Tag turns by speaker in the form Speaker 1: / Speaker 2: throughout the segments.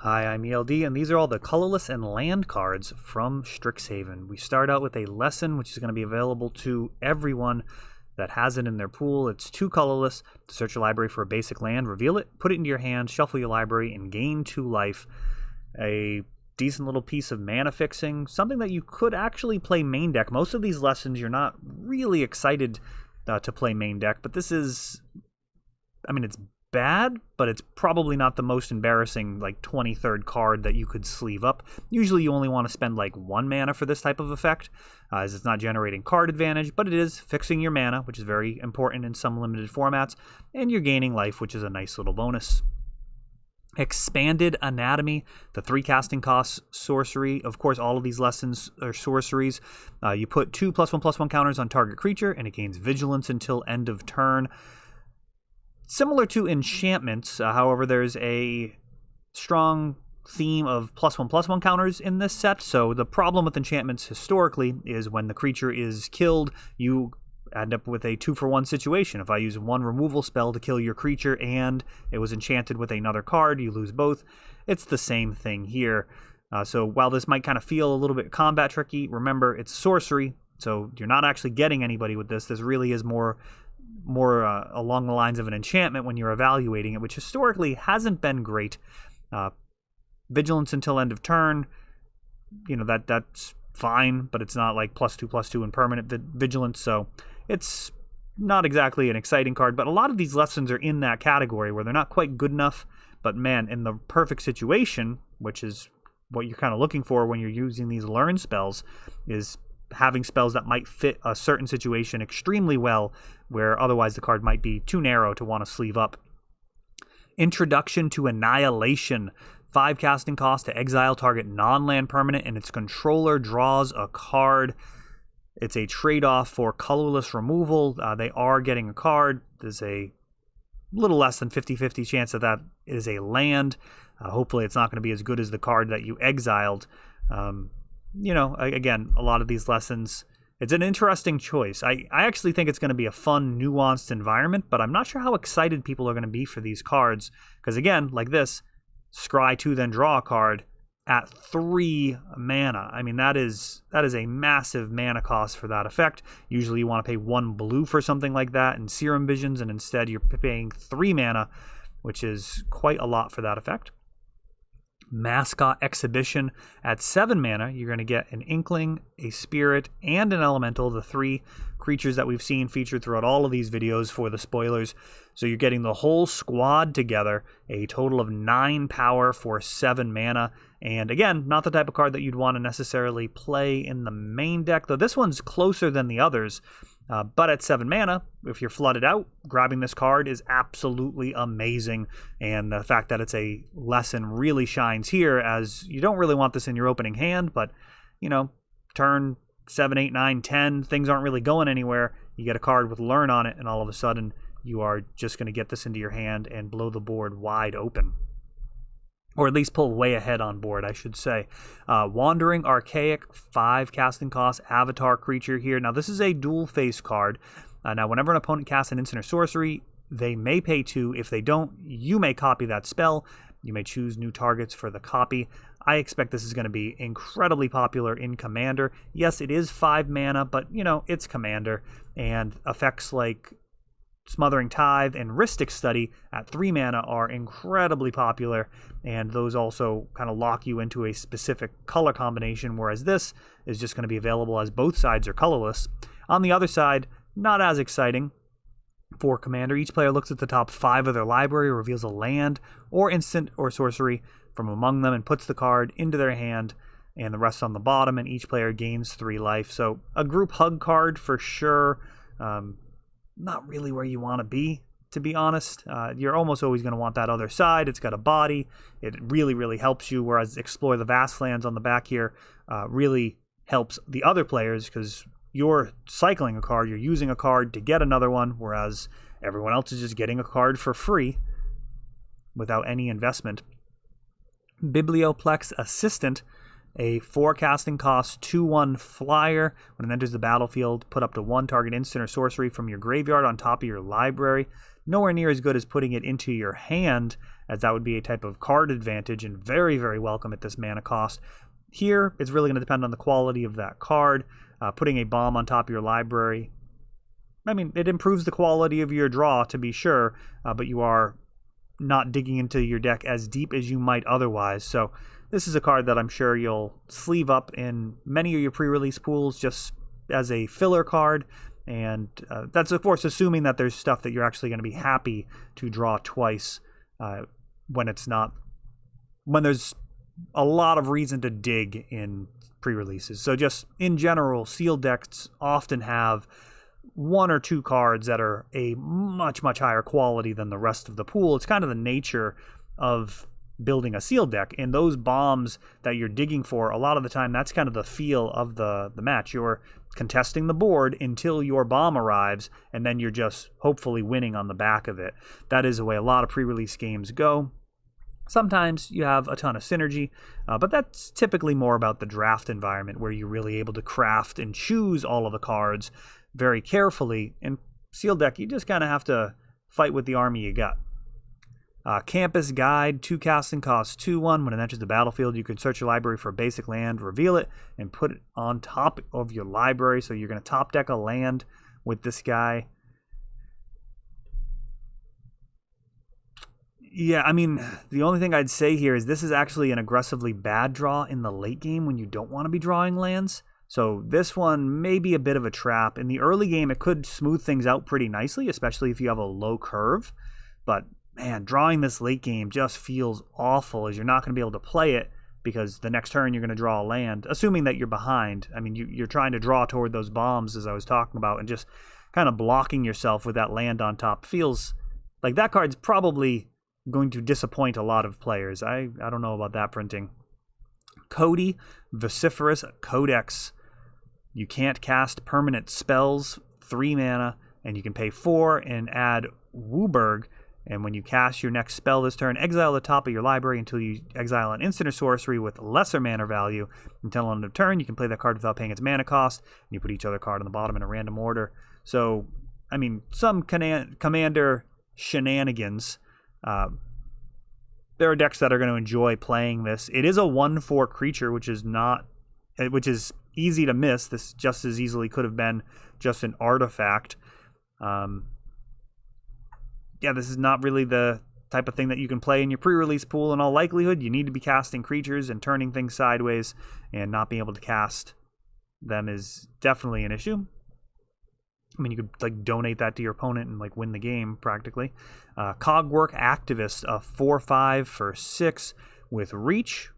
Speaker 1: Hi, I'm ELD, and these are all the colorless and land cards from Strixhaven. We start out with a lesson, which is going to be available to everyone that has it in their pool. It's 2 colorless. To search your library for a basic land, reveal it, put it into your hand, shuffle your library, and gain 2 life. A decent little piece of mana fixing, something that you could actually play main deck. Most of these lessons, you're not really excited to play main deck, but this is, it's bad, but it's probably not the most embarrassing, like 23rd card that you could sleeve up. Usually you only want to spend like 1 mana for this type of effect, as it's not generating card advantage, but it is fixing your mana, which is very important in some limited formats, and you're gaining life, which is a nice little bonus. Expanded Anatomy, the 3 casting costs sorcery. Of course, all of these lessons are sorceries. You put 2 +1/+1 counters on target creature, and it gains vigilance until end of turn. Similar to enchantments, however, there's a strong theme of +1/+1 counters in this set. So the problem with enchantments historically is when the creature is killed, you end up with a 2-for-1 situation. If I use 1 removal spell to kill your creature and it was enchanted with another card, you lose both. It's the same thing here. So while this might kind of feel a little bit combat tricky, remember it's sorcery, so you're not actually getting anybody with this. This really is more along the lines of an enchantment when you're evaluating it, which historically hasn't been great. Vigilance until end of turn, that's fine, but it's not like +2/+2 in permanent vigilance, so it's not exactly an exciting card. But a lot of these lessons are in that category where they're not quite good enough, but man, in the perfect situation, which is what you're kind of looking for when you're using these learn spells, is having spells that might fit a certain situation extremely well, where otherwise the card might be too narrow to want to sleeve up. Introduction to Annihilation. 5 casting cost to exile target non-land permanent, and its controller draws a card. It's a trade-off for colorless removal. They are getting a card. There's a little less than 50-50 chance that is a land. Hopefully it's not going to be as good as the card that you exiled. Again, a lot of these lessons, it's an interesting choice. I actually think it's going to be a fun, nuanced environment, but I'm not sure how excited people are going to be for these cards. Because again, like this, scry 2, then draw a card at 3 mana. That is a massive mana cost for that effect. Usually you want to pay 1 blue for something like that in Serum Visions, and instead you're paying 3 mana, which is quite a lot for that effect. Mascot Exhibition. At 7 mana, you're going to get an Inkling, a Spirit, and an Elemental, the 3 creatures that we've seen featured throughout all of these videos for the spoilers. So you're getting the whole squad together, a total of 9 power for 7 mana. And again, not the type of card that you'd want to necessarily play in the main deck, though this one's closer than the others. But at 7 mana, if you're flooded out, grabbing this card is absolutely amazing. And the fact that it's a lesson really shines here, as you don't really want this in your opening hand, but, turn 7, 8, 9, 10, things aren't really going anywhere. You get a card with Learn on it, and all of a sudden, you are just going to get this into your hand and blow the board wide open. Or at least pull way ahead on board, I should say. Wandering Archaic, 5 casting cost, avatar creature here. Now, this is a dual face card. Now, whenever an opponent casts an instant or sorcery, they may pay 2. If they don't, you may copy that spell. You may choose new targets for the copy. I expect this is going to be incredibly popular in Commander. Yes, it is 5 mana, but, it's Commander. And effects like Smothering Tithe and Rhystic Study at 3 mana are incredibly popular, and those also kind of lock you into a specific color combination, whereas this is just going to be available as both sides are colorless. On the other side, not as exciting. For Commander, each player looks at the top 5 of their library, reveals a land or instant or sorcery from among them, and puts the card into their hand, and the rest on the bottom, and each player gains 3 life. So a group hug card for sure. Not really where you want to be honest. You're almost always going to want that other side. It's got a body. It really, really helps you, whereas Explore the Vastlands on the back here really helps the other players, because you're cycling a card, you're using a card to get another one, whereas everyone else is just getting a card for free without any investment. Biblioplex Assistant, a 4 casting cost 2/1 flyer. When it enters the battlefield, put up to 1 target instant or sorcery from your graveyard on top of your library. Nowhere near as good as putting it into your hand, as that would be a type of card advantage and very, very welcome at this mana cost. Here, it's really going to depend on the quality of that card. Putting a bomb on top of your library, I mean, it improves the quality of your draw, to be sure, but you are not digging into your deck as deep as you might otherwise. So this is a card that I'm sure you'll sleeve up in many of your pre-release pools just as a filler card. And that's, of course, assuming that there's stuff that you're actually going to be happy to draw twice when there's a lot of reason to dig in pre-releases. So just in general, sealed decks often have one or two cards that are a much, much higher quality than the rest of the pool. It's kind of the nature of building a sealed deck, and those bombs that you're digging for, a lot of the time, that's kind of the feel of the match. You're contesting the board until your bomb arrives, and then you're just hopefully winning on the back of it. That is the way a lot of pre-release games go. Sometimes you have a ton of synergy, but that's typically more about the draft environment where you're really able to craft and choose all of the cards very carefully. In sealed deck, you just kind of have to fight with the army you got. Campus Guide, 2 casting, costs 2/1. When it enters the battlefield, you can search your library for a basic land, reveal it, and put it on top of your library. So you're going to top deck a land with this guy. Yeah, I mean, the only thing I'd say here is this is actually an aggressively bad draw in the late game when you don't want to be drawing lands. So this one may be a bit of a trap. In the early game, it could smooth things out pretty nicely, especially if you have a low curve. But man, drawing this late game just feels awful, as you're not going to be able to play it because the next turn you're going to draw a land, assuming that you're behind. I mean, you're trying to draw toward those bombs, as I was talking about, and just kind of blocking yourself with that land on top feels like that card's probably going to disappoint a lot of players. I don't know about that printing. Cody, Vociferous Codex. You can't cast permanent spells, 3 mana, and you can pay 4 and add Wooburg. And when you cast your next spell this turn, exile the top of your library until you exile an instant or sorcery with lesser mana value. Until end of turn, you can play that card without paying its mana cost, and you put each other card on the bottom in a random order. So, I mean, some commander shenanigans. There are decks that are going to enjoy playing this. It is a 1/4 creature, which is easy to miss. This just as easily could have been just an artifact. Yeah, this is not really the type of thing that you can play in your pre-release pool in all likelihood. You need to be casting creatures and turning things sideways, and not being able to cast them is definitely an issue. I mean, you could like donate that to your opponent and like win the game practically. Cogwork Activist, a 4/5 for 6 with reach.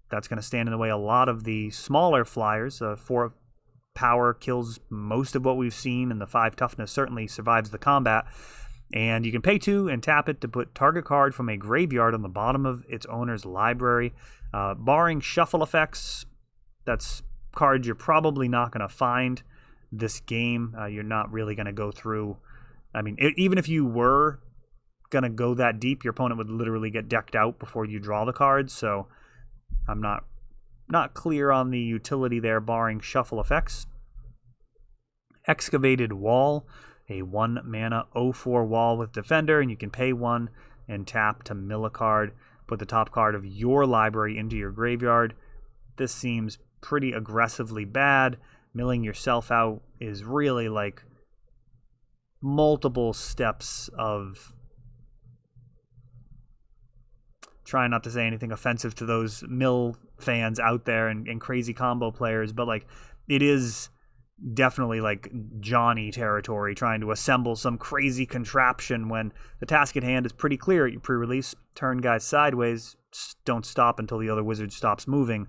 Speaker 1: That's going to stand in the way a lot of the smaller flyers. 4 power kills most of what we've seen, and the 5 toughness certainly survives the combat. And you can pay 2 and tap it to put target card from a graveyard on the bottom of its owner's library. Barring shuffle effects, that's cards you're probably not going to find this game. You're not really going to go through. I mean, even if you were going to go that deep, your opponent would literally get decked out before you draw the cards. So I'm not clear on the utility there, barring shuffle effects. Excavated Wall, a 1 mana 0/4 wall with Defender, and you can pay 1 and tap to mill a card. Put the top card of your library into your graveyard. This seems pretty aggressively bad. Milling yourself out is really like multiple steps of trying not to say anything offensive to those mill fans out there and crazy combo players, but like it is definitely like Johnny territory, trying to assemble some crazy contraption when the task at hand is pretty clear at your pre-release. Turn guys sideways, don't stop until the other wizard stops moving.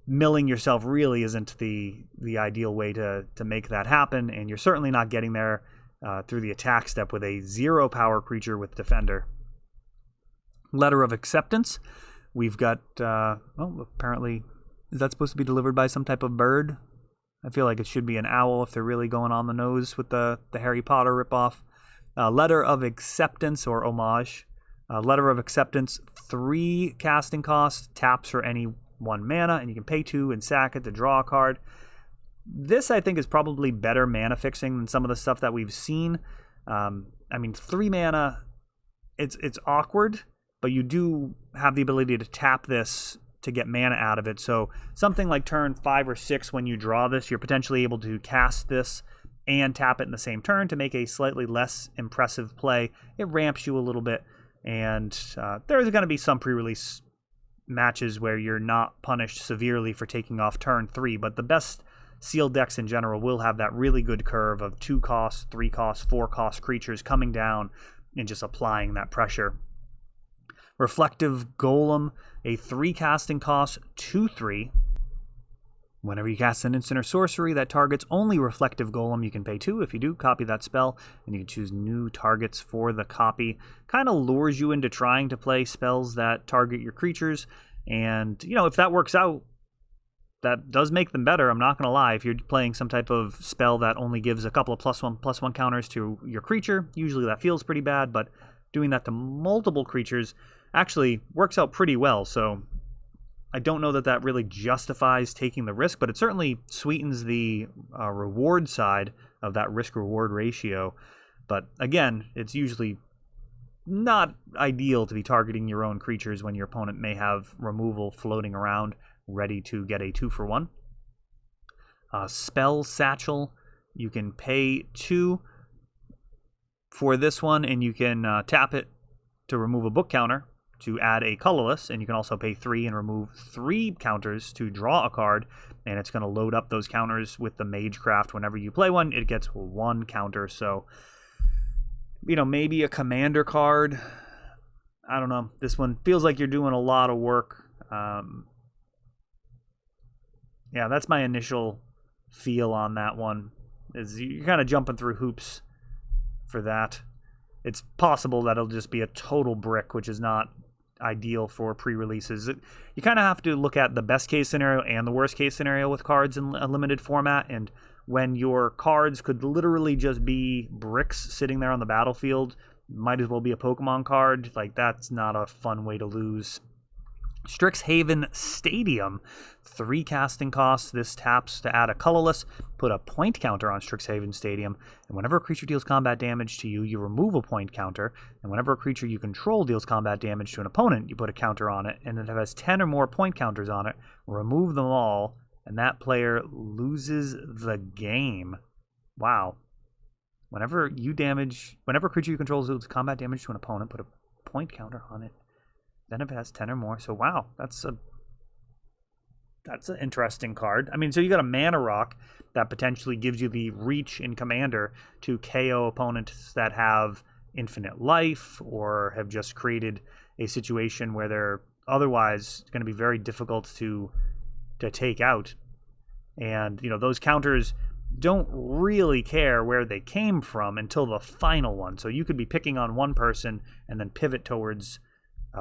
Speaker 1: Milling yourself really isn't the ideal way to make that happen, and you're certainly not getting there through the attack step with a 0 power creature with Defender. Letter of Acceptance. We've got, apparently, is that supposed to be delivered by some type of bird? I feel like it should be an owl if they're really going on the nose with the Harry Potter ripoff. Letter of Acceptance or Homage. Letter of Acceptance, 3 casting costs, taps for any 1 mana, and you can pay 2 and sack it to draw a card. This, I think, is probably better mana fixing than some of the stuff that we've seen. I mean, 3 mana it's awkward, but you do have the ability to tap this to get mana out of it. So something like turn 5 or 6, when you draw this, you're potentially able to cast this and tap it in the same turn to make a slightly less impressive play. It ramps you a little bit, and there's going to be some pre-release matches where you're not punished severely for taking off turn 3, but the best sealed decks in general will have that really good curve of 2 cost, 3 cost, 4 cost creatures coming down and just applying that pressure. Reflective Golem, a 3 casting cost, 2/3. Whenever you cast an instant or sorcery that targets only Reflective Golem, you can pay 2. If you do, copy that spell, and you can choose new targets for the copy. Kind of lures you into trying to play spells that target your creatures, and, you know, if that works out, that does make them better, I'm not going to lie. If you're playing some type of spell that only gives a couple of +1/+1 counters to your creature, usually that feels pretty bad, but doing that to multiple creatures actually works out pretty well, so I don't know that that really justifies taking the risk, but it certainly sweetens the reward side of that risk-reward ratio. But again, it's usually not ideal to be targeting your own creatures when your opponent may have removal floating around ready to get a 2-for-1. Spell Satchel, you can pay 2 for this one, and you can tap it to remove a book counter to add a Colorless, and you can also pay 3 and remove 3 counters to draw a card, and it's going to load up those counters with the Magecraft. Whenever you play one, it gets 1 counter, so, you know, maybe a commander card. I don't know. This one feels like you're doing a lot of work. Yeah, that's my initial feel on that one, is you're kind of jumping through hoops for that. It's possible that it'll just be a total brick, which is not ideal for pre-releases. You kind of have to look at the best case scenario and the worst case scenario with cards in a limited format, and when your cards could literally just be bricks sitting there on the battlefield, might as well be a Pokemon card. Like, that's not a fun way to lose. Strixhaven Stadium, 3 casting costs. This taps to add a Colorless, put a point counter on Strixhaven Stadium, and whenever a creature deals combat damage to you, you remove a point counter, and whenever a creature you control deals combat damage to an opponent, you put a counter on it, and if it has 10 or more point counters on it, remove them all, and that player loses the game. Wow. Whenever a creature you control deals combat damage to an opponent, put a point counter on it. Then if it has 10 or more, so wow, that's an interesting card. I mean, so you got a mana rock that potentially gives you the reach in Commander to KO opponents that have infinite life or have just created a situation where they're otherwise going to be very difficult to take out. And, you know, those counters don't really care where they came from until the final one. So you could be picking on one person and then pivot towards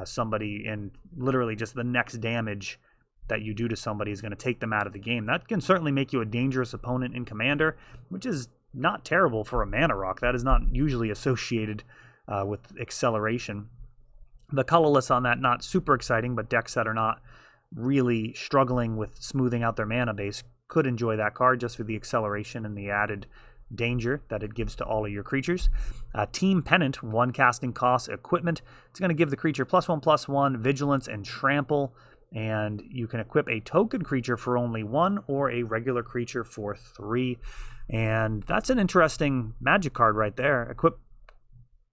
Speaker 1: somebody, and literally just the next damage that you do to somebody is going to take them out of the game. That can certainly make you a dangerous opponent in Commander, which is not terrible for a mana rock. That is not usually associated with acceleration. The Colorless on that, not super exciting, but decks that are not really struggling with smoothing out their mana base could enjoy that card just for the acceleration and the added danger that it gives to all of your creatures. Team Pennant, 1 casting cost equipment. It's going to give the creature +1/+1, vigilance, and trample, and you can equip a token creature for only 1 or a regular creature for 3. And that's an interesting magic card right there. Equip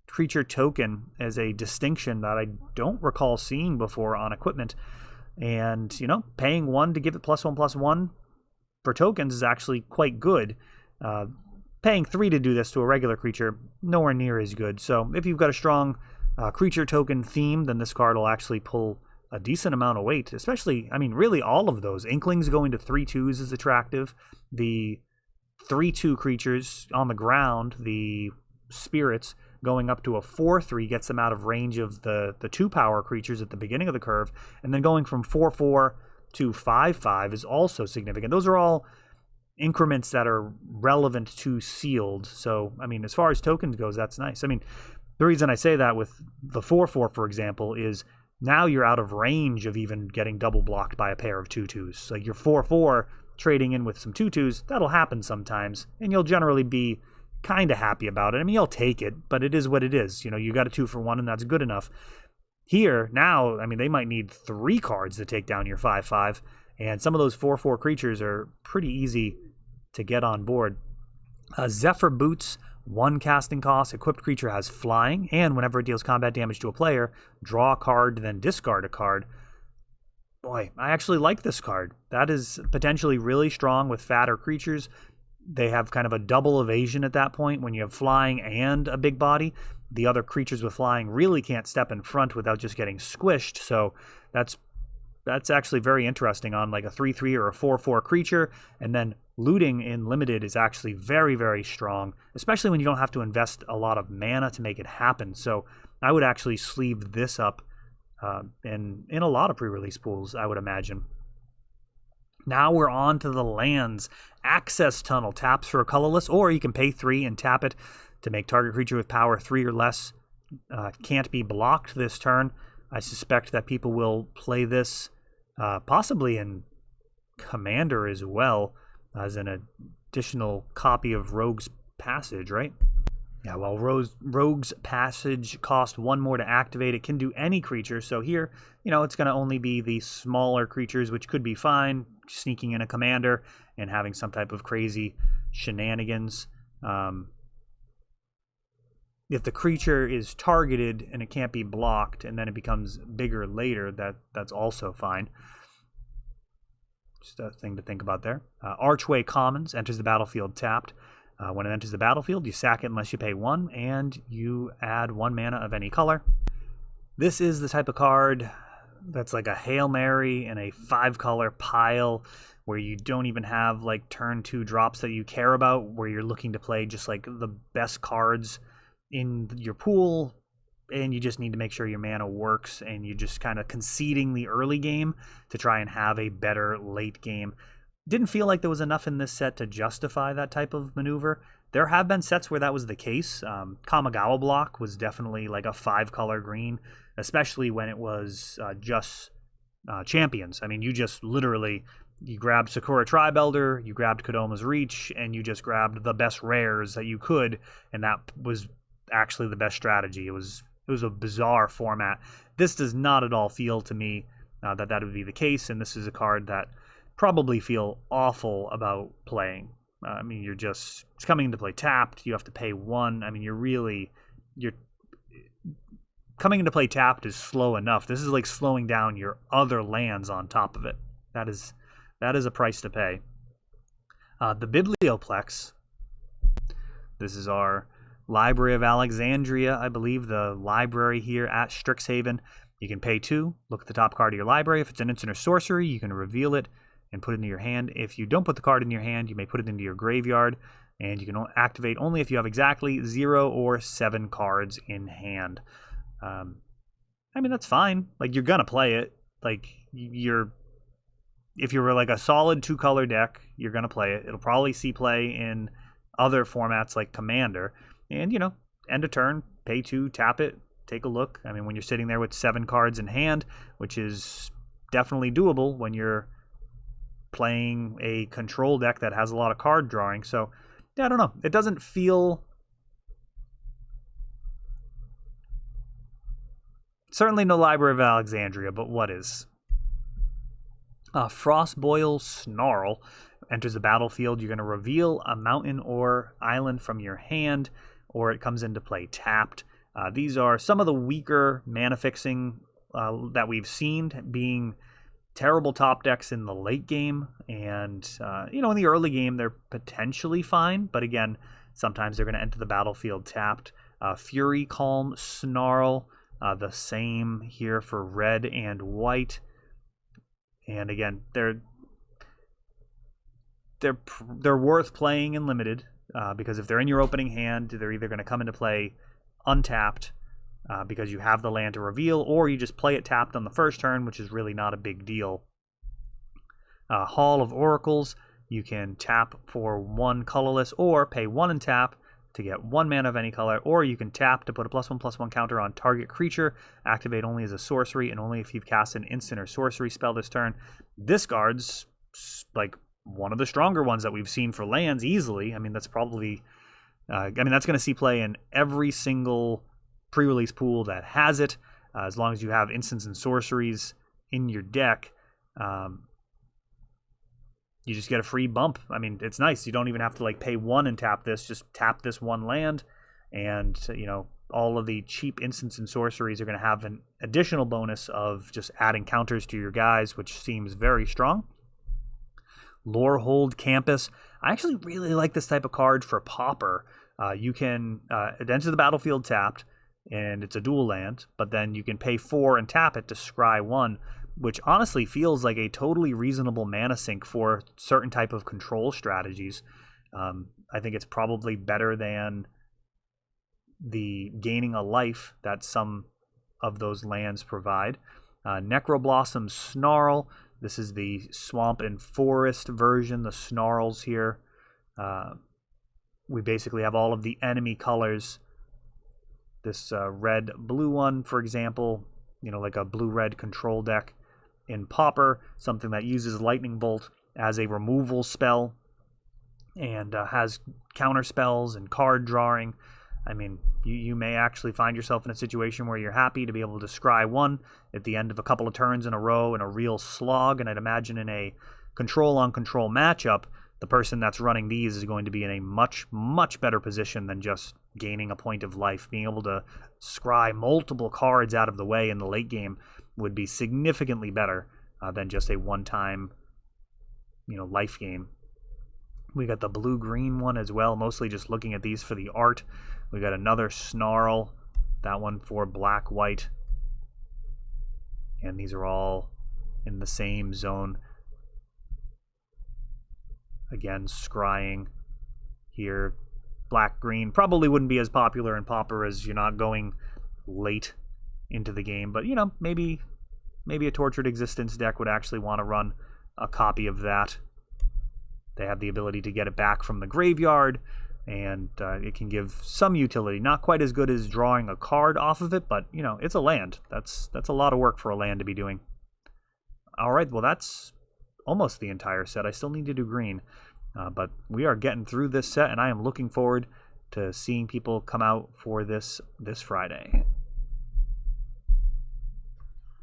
Speaker 1: creature token as a distinction that I don't recall seeing before on equipment. And, you know, paying 1 to give it +1/+1 for tokens is actually quite good. Paying 3 to do this to a regular creature, nowhere near as good. So if you've got a strong creature token theme, then this card will actually pull a decent amount of weight. Especially, I mean, really all of those. Inklings going to 3/2s is attractive. The 3/2 creatures on the ground, the spirits, going up to a 4/3 gets them out of range of the 2-power creatures at the beginning of the curve. And then going from 4/4 to 5/5 is also significant. Those are all increments that are relevant to sealed. So, I mean, as far as tokens goes, that's nice. I mean, the reason I say that with the 4/4, for example, is now you're out of range of even getting double blocked by a pair of 2/2s. Like your 4/4 trading in with some 2/2s, that'll happen sometimes, and you'll generally be kind of happy about it. I mean, you'll take it, but it is what it is. You know, you got a 2-for-1, and that's good enough. Here, now, I mean, they might need 3 cards to take down your 5/5, and some of those 4/4 creatures are pretty easy to get on board. Zephyr Boots, 1 casting cost. Equipped creature has flying, and whenever it deals combat damage to a player, draw a card, then discard a card. Boy, I actually like this card. That is potentially really strong with fatter creatures. They have kind of a double evasion at that point when you have flying and a big body. The other creatures with flying really can't step in front without just getting squished, so that's actually very interesting on like a 3/3 or a 4/4 creature. And then looting in limited is actually very, very strong, especially when you don't have to invest a lot of mana to make it happen. So I would actually sleeve this up in a lot of pre-release pools, I would imagine. Now we're on to the lands. Access Tunnel taps for a colorless, or you can pay 3 and tap it to make target creature with power 3 or less can't be blocked this turn. I suspect that people will play this possibly in Commander as well, as an additional copy of Rogue's Passage, right? Yeah, well, Rogue's Passage costs 1 more to activate. It can do any creature, so here, you know, it's going to only be the smaller creatures, which could be fine, sneaking in a Commander and having some type of crazy shenanigans. If the creature is targeted and it can't be blocked, and then it becomes bigger later, that's also fine. Just a thing to think about there. Archway Commons enters the battlefield tapped. When it enters the battlefield, you sack it unless you pay 1, and you add 1 mana of any color. This is the type of card that's like a Hail Mary in a 5-color pile, where you don't even have like turn 2 drops that you care about, where you're looking to play just like the best cards in your pool, and you just need to make sure your mana works, and you're just kind of conceding the early game to try and have a better late game. Didn't feel like there was enough in this set to justify that type of maneuver. There have been sets where that was the case. Kamigawa block was definitely like a 5-color green, especially when it was just champions. I mean, you just literally, you grabbed Sakura Tribe Elder, you grabbed Kodoma's Reach, and you just grabbed the best rares that you could, and that was actually the best strategy. It was a bizarre format. This does not at all feel to me that would be the case, and this is a card that probably feel awful about playing. I mean, it's coming into play tapped. You have to pay 1. I mean, you're coming into play tapped is slow enough. This is like slowing down your other lands on top of it. That is a price to pay. The Biblioplex. This is our Library of Alexandria, I believe, the library here at Strixhaven. You can pay 2, look at the top card of your library. If it's an instant or sorcery, you can reveal it and put it into your hand. If you don't put the card in your hand, you may put it into your graveyard, and you can activate only if you have exactly 0 or 7 cards in hand. I mean, that's fine. Like, you're gonna play it. Like, if you're like a solid 2-color deck, you're gonna play it. It'll probably see play in other formats like Commander. And, you know, end a turn, pay 2, tap it, take a look. I mean, when you're sitting there with 7 cards in hand, which is definitely doable when you're playing a control deck that has a lot of card drawing. So, yeah, I don't know. It doesn't feel... Certainly no Library of Alexandria, but what is? Frostboil Snarl enters the battlefield. You're going to reveal a mountain or island from your hand, or it comes into play tapped. These are some of the weaker mana fixing that we've seen, being terrible top decks in the late game. And, in the early game, they're potentially fine. But again, sometimes they're going to enter the battlefield tapped. Fury Calm Snarl, the same here for red and white. And again, they're worth playing in limited. Because if they're in your opening hand, they're either going to come into play untapped because you have the land to reveal, or you just play it tapped on the first turn, which is really not a big deal. Hall of Oracles, you can tap for 1 colorless, or pay 1 and tap to get 1 mana of any color, or you can tap to put a +1/+1 counter on target creature, activate only as a sorcery, and only if you've cast an instant or sorcery spell this turn. This card's like one of the stronger ones that we've seen for lands easily. I mean, that's probably I mean, that's going to see play in every single pre-release pool that has it, as long as you have instants and sorceries in your deck. You just get a free bump. I mean, it's nice. You don't even have to like pay 1 and tap this. Just tap this 1 land, and you know, all of the cheap instants and sorceries are going to have an additional bonus of just adding counters to your guys, which seems very strong. Lorehold Campus. I actually really like this type of card for Pauper. You can it enters the battlefield tapped, and it's a dual land, but then you can pay 4 and tap it to scry 1, which honestly feels like a totally reasonable mana sink for certain type of control strategies. I think it's probably better than the gaining a life that some of those lands provide. Necroblossom Snarl. This is the swamp and forest version, the snarls here. We basically have all of the enemy colors. This red-blue one, for example, you know, like a blue-red control deck. In Pauper, something that uses Lightning Bolt as a removal spell and has counter spells and card drawing. I mean, you may actually find yourself in a situation where you're happy to be able to scry 1 at the end of a couple of turns in a row in a real slog, and I'd imagine in a control-on-control matchup, the person that's running these is going to be in a much, much better position than just gaining a point of life. Being able to scry multiple cards out of the way in the late game would be significantly better than just a one-time, you know, life game. We got the blue-green one as well, mostly just looking at these for the art. We got another Snarl, that one for black-white. And these are all in the same zone. Again, scrying here. Black-green probably wouldn't be as popular in Pauper as you're not going late into the game, but you know, maybe a Tortured Existence deck would actually want to run a copy of that. They have the ability to get it back from the graveyard, and it can give some utility. Not quite as good as drawing a card off of it, but you know, it's a land. That's a lot of work for a land to be doing. All right, well, that's almost the entire set. I still need to do green, but we are getting through this set, and I am looking forward to seeing people come out for this Friday.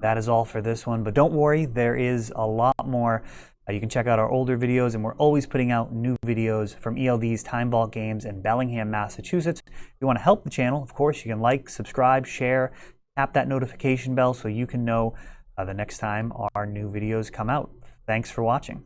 Speaker 1: That is all for this one, but don't worry, there is a lot more. You can check out our older videos, and we're always putting out new videos from ELD's Time Vault Games in Bellingham, Massachusetts. If you want to help the channel, of course, you can like, subscribe, share, tap that notification bell so you can know the next time our new videos come out. Thanks for watching.